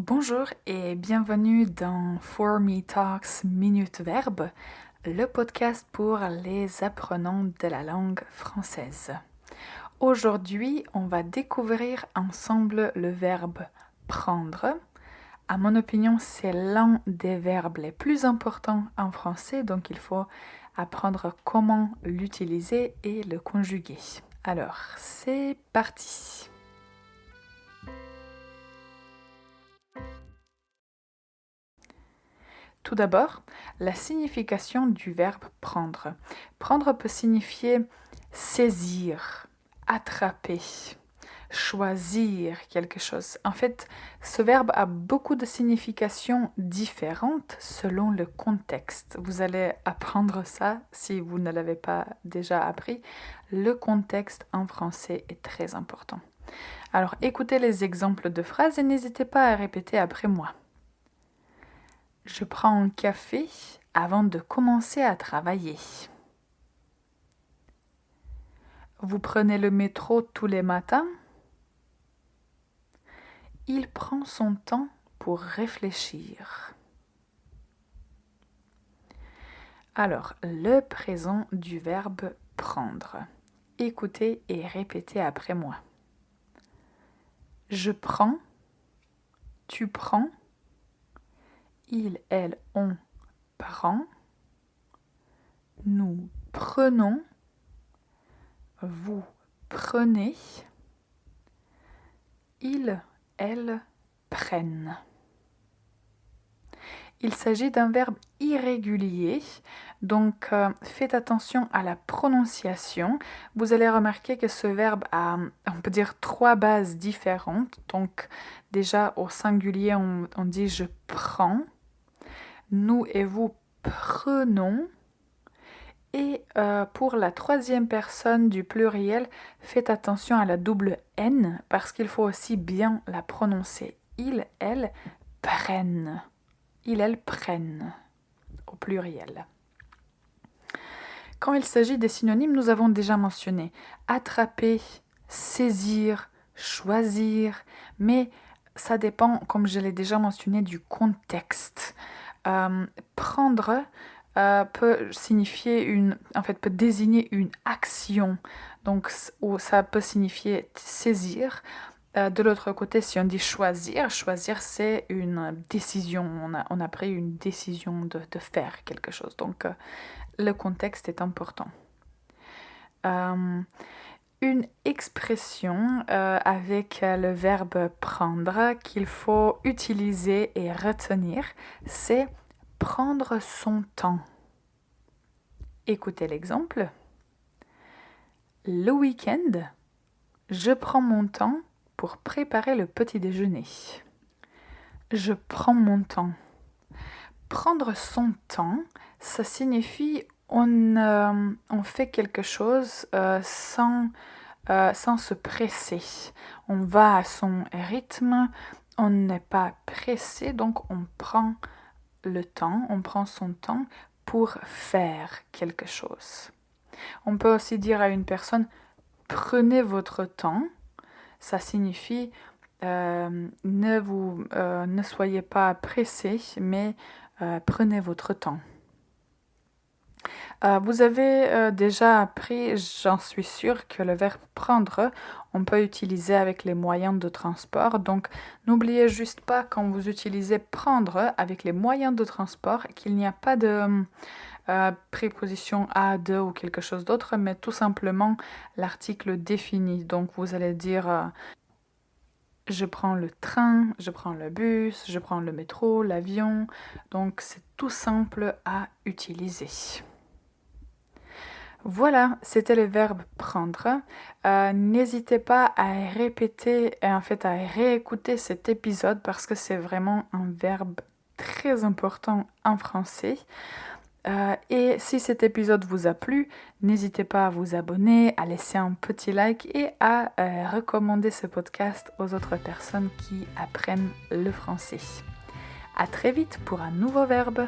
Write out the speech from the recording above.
Bonjour et bienvenue dans For Me Talks Minute Verbe, le podcast pour les apprenants de la langue française. Aujourd'hui, on va découvrir ensemble le verbe prendre. À mon opinion, c'est l'un des verbes les plus importants en français, donc il faut apprendre comment l'utiliser et le conjuguer. Alors, c'est parti! Tout d'abord, la signification du verbe prendre. Prendre peut signifier saisir, attraper, choisir quelque chose. En fait, ce verbe a beaucoup de significations différentes selon le contexte. Vous allez apprendre ça si vous ne l'avez pas déjà appris. Le contexte en français est très important. Alors, écoutez les exemples de phrases et n'hésitez pas à répéter après moi. Je prends un café avant de commencer à travailler. Vous prenez le métro tous les matins? Il prend son temps pour réfléchir. Alors, le présent du verbe prendre. Écoutez et répétez après moi. Je prends, tu prends, il, elle, on prend, nous prenons, vous prenez, ils, elles prennent. Il s'agit d'un verbe irrégulier, donc faites attention à la prononciation. Vous allez remarquer que ce verbe a, on peut dire, 3 bases différentes. Donc déjà au singulier, on dit je prends, nous et vous prenons. Et pour la troisième personne du pluriel, faites attention à la double N parce qu'il faut aussi bien la prononcer. Ils, elles prennent. Ils, elles prennent au pluriel. Quand il s'agit des synonymes, nous avons déjà mentionné attraper, saisir, choisir, mais ça dépend, comme je l'ai déjà mentionné, du contexte. Prendre peut signifier peut désigner une action, donc ça peut signifier saisir. De l'autre côté, si on dit choisir c'est une décision, on a pris une décision de faire quelque chose, donc le contexte est important. Une expression avec le verbe prendre qu'il faut utiliser et retenir, c'est prendre son temps. Écoutez l'exemple. Le week-end, je prends mon temps pour préparer le petit déjeuner. Je prends mon temps. Prendre son temps, ça signifie on fait quelque chose sans se presser. On va à son rythme, on n'est pas pressé, donc on prend le temps, on prend son temps pour faire quelque chose. On peut aussi dire à une personne « prenez votre temps ». Ça signifie ne soyez pas pressé, mais prenez votre temps. Vous avez déjà appris, j'en suis sûre, que le verbe prendre, on peut utiliser avec les moyens de transport. Donc, n'oubliez juste pas quand vous utilisez prendre avec les moyens de transport qu'il n'y a pas de préposition à, de ou quelque chose d'autre, mais tout simplement l'article défini. Donc, vous allez dire je prends le train, je prends le bus, je prends le métro, l'avion. Donc, c'est tout simple à utiliser. Voilà, c'était le verbe prendre. N'hésitez pas à répéter et à réécouter cet épisode parce que c'est vraiment un verbe très important en français. Et si cet épisode vous a plu, n'hésitez pas à vous abonner, à laisser un petit like et à recommander ce podcast aux autres personnes qui apprennent le français. À très vite pour un nouveau verbe.